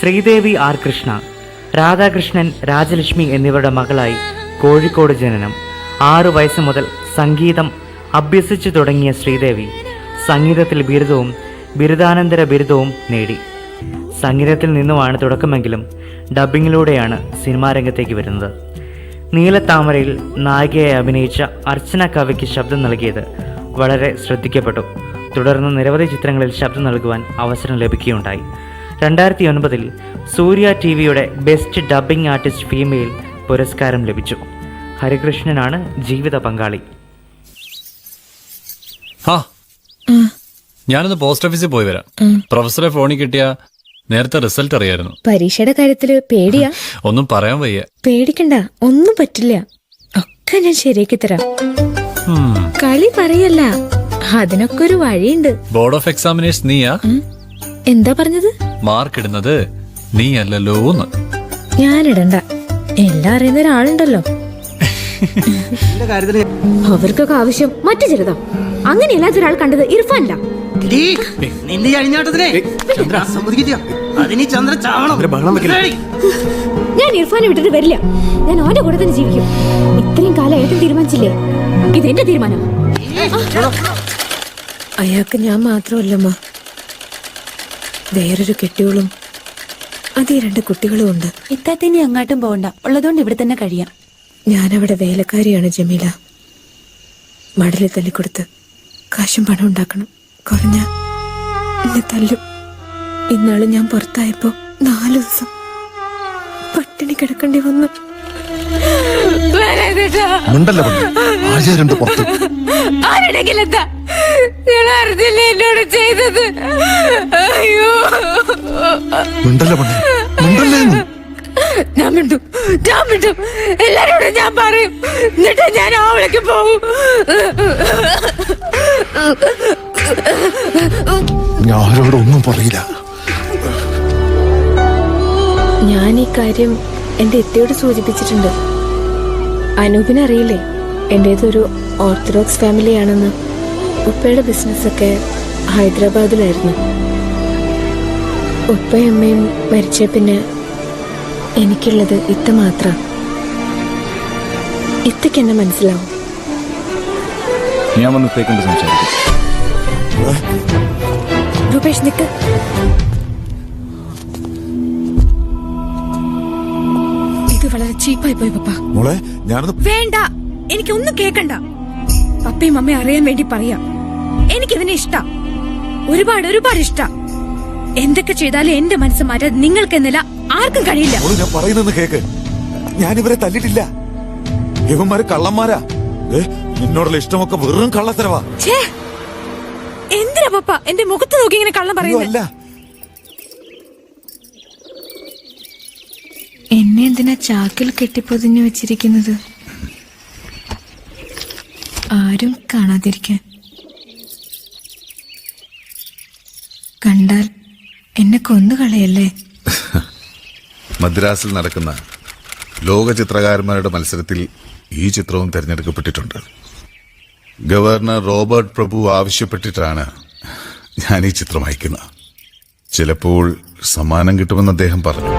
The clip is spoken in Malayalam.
ശ്രീദേവി ആർ കൃഷ്ണ, രാധാകൃഷ്ണൻ, രാജലക്ഷ്മി എന്നിവരുടെ മകളായി കോഴിക്കോട് ജനനം. 6 വയസ്സ് മുതൽ സംഗീതം അഭ്യസിച്ചു തുടങ്ങിയ ശ്രീദേവി സംഗീതത്തിൽ ബിരുദവും ബിരുദാനന്തര ബിരുദവും നേടി. സംഗീതത്തിൽ നിന്നുമാണ് തുടക്കമെങ്കിലും ഡബ്ബിങ്ങിലൂടെയാണ് സിനിമാ രംഗത്തേക്ക് വരുന്നത്. നീലത്താമരയിൽ നായികയായി അഭിനയിച്ച അർച്ചന കവിക്ക് ശബ്ദം നൽകിയത് വളരെ ശ്രദ്ധിക്കപ്പെട്ടു. തുടർന്ന് നിരവധി ചിത്രങ്ങളിൽ ശബ്ദം നൽകുവാൻ അവസരം ലഭിക്കുകയുണ്ടായി. 2009 സൂര്യ ടിവിയുടെ ബെസ്റ്റ് ഡബ്ബിംഗ് ആർട്ടിസ്റ്റ് ഫീമെയിൽ പുരസ്കാരം ലഭിച്ചു. ഹരികൃഷ്ണനാണ് ജീവിത പങ്കാളി. ഞാനൊന്ന് പോസ്റ്റ് ഓഫീസിൽ പോയി വരാം. പ്രൊഫസറെ ഫോണിൽ കിട്ടിയ നേരത്തെ റിസൾട്ട് അറിയായിരുന്നു. പരീക്ഷയുടെ കാര്യത്തില് പേടിയാ? ഒന്നും പറയാൻ വയ്യ. പേടിക്കണ്ട, ഒന്നും പറ്റില്ല. ഒക്കെ ഞാൻ ശരിയാക്കി തരാം. കളി പറയല്ല, അതിനൊക്കെ ഒരു വഴിയുണ്ട്. ബോർഡ് ഓഫ് എക്സാമിനേഷൻ നീയാ? എന്താ പറഞ്ഞത്? മാർക്ക് ഇടുന്നത് നീ അല്ലല്ലോ. ഞാനിടണ്ട, എല്ലാം അറിയുന്ന ഒരാളുണ്ടല്ലോ. അവർക്കൊക്കെ ആവശ്യം മറ്റു ചെറുതാ. അങ്ങനെയല്ലാത്ത ഒരാൾ കണ്ടത് ഇർഫാനില്ല. ഞാൻ ഇർഫാനെ വിട്ടിട്ട് വരില്ല. ഞാൻ ഓന്റെ കൂടെ തന്നെ ജീവിക്കും. ഇത്രയും കാലം ഏട്ടൻ തീരുമാനിച്ചില്ലേ, ഇതെന്റെ തീരുമാനം. അയാൾക്ക് ഞാൻ മാത്രമല്ലമ്മ, വേറൊരു കെട്ടിയോളും അതേ 2 കുട്ടികളും ഉണ്ട്. ഇത്താത്തിനി അങ്ങോട്ടും പോകണ്ട, ഉള്ളതുകൊണ്ട് ഇവിടെ തന്നെ കഴിയാം. ഞാനവിടെ വേലക്കാരിയാണ് ജമീല. മടലിൽ തല്ലിക്കൊടുത്ത് കാശും പണം ഉണ്ടാക്കണം. കുറഞ്ഞ എന്നെ തല്ലും. ഇന്നാള് ഞാൻ പുറത്തായപ്പോ 4 ദിവസം പട്ടിണി കിടക്കേണ്ടി വന്നു. എന്നോട് ചെയ്തത്. അയ്യോ, ഞാൻ മിണ്ടും, എല്ലാരോടും ഞാൻ പറയും. എന്നിട്ട് ഞാൻ അവളേക്ക് പോകും. ഞാനോടൊന്നും പറയില്ല. ഞാൻ ഈ കാര്യം എന്റെ എത്തിയോട് സൂചിപ്പിച്ചിട്ടുണ്ട്. അനൂപിനെ അറിയില്ലേ, എന്റേതൊരു ഓർത്തഡോക്സ് ഫാമിലിയാണെന്ന്. ഉപ്പയുടെ ബിസിനസ്സൊക്കെ ഹൈദരാബാദിലായിരുന്നു. ഉപ്പയും അമ്മയും മരിച്ച പിന്നെ എനിക്കുള്ളത് ഇത്ത മാത്രം. ഇത്തക്ക് എന്നെ മനസ്സിലാവും. ഞാൻ വന്നത്തേക്കൊണ്ട് സംസാരിക്കും. രൂപേഷ്, നിക്ക്. ഇത് വളരെ ചീപ്പായി പോയി പപ്പ. വേണ്ട, എനിക്കൊന്നും കേക്കണ്ട. പപ്പയും അമ്മയും അറിയാൻ വേണ്ടി പറയാം. എനിക്കിതിനെ ഇഷ്ട, ഒരുപാട് ഇഷ്ട. എന്തൊക്കെ ചെയ്താലും എന്റെ മനസ്സ് മാറ്റാൻ നിങ്ങൾക്ക് എന്നല്ല ആർക്കും കഴിയില്ല. ഞാൻ പറയുന്നത് കേക്ക്. ഞാനിവരെ തല്ലിട്ടില്ല. ഇവന്മാര് കള്ളന്മാരാ. എന്നോടുള്ള ഇഷ്ടമൊക്കെ വെറും കള്ളത്തരവാ. എന്തിനാ പപ്പ എന്റെ മുഖത്ത് നോക്കി ഇങ്ങനെ കള്ളം പറയുന്നില്ല? എന്നെ എന്തിനാ ചാക്കിൽ കെട്ടിപ്പൊതിഞ്ഞു വെച്ചിരിക്കുന്നത്? ആരും കാണാതിരിക്കാൻ. കണ്ടാൽ എന്നെ കൊന്നുകളയല്ലേ? മദ്രാസിൽ നടക്കുന്ന ലോക ചിത്രകാരന്മാരുടെ മത്സരത്തിൽ ഈ ചിത്രവും തിരഞ്ഞെടുക്കപ്പെട്ടിട്ടുണ്ട്. ഗവർണർ റോബർട്ട് പ്രഭു ആവശ്യപ്പെട്ടിട്ടാണ് ഞാൻ ഈ ചിത്രം അയക്കുന്നത്. ചിലപ്പോൾ സമ്മാനം കിട്ടുമെന്ന് അദ്ദേഹം പറഞ്ഞു.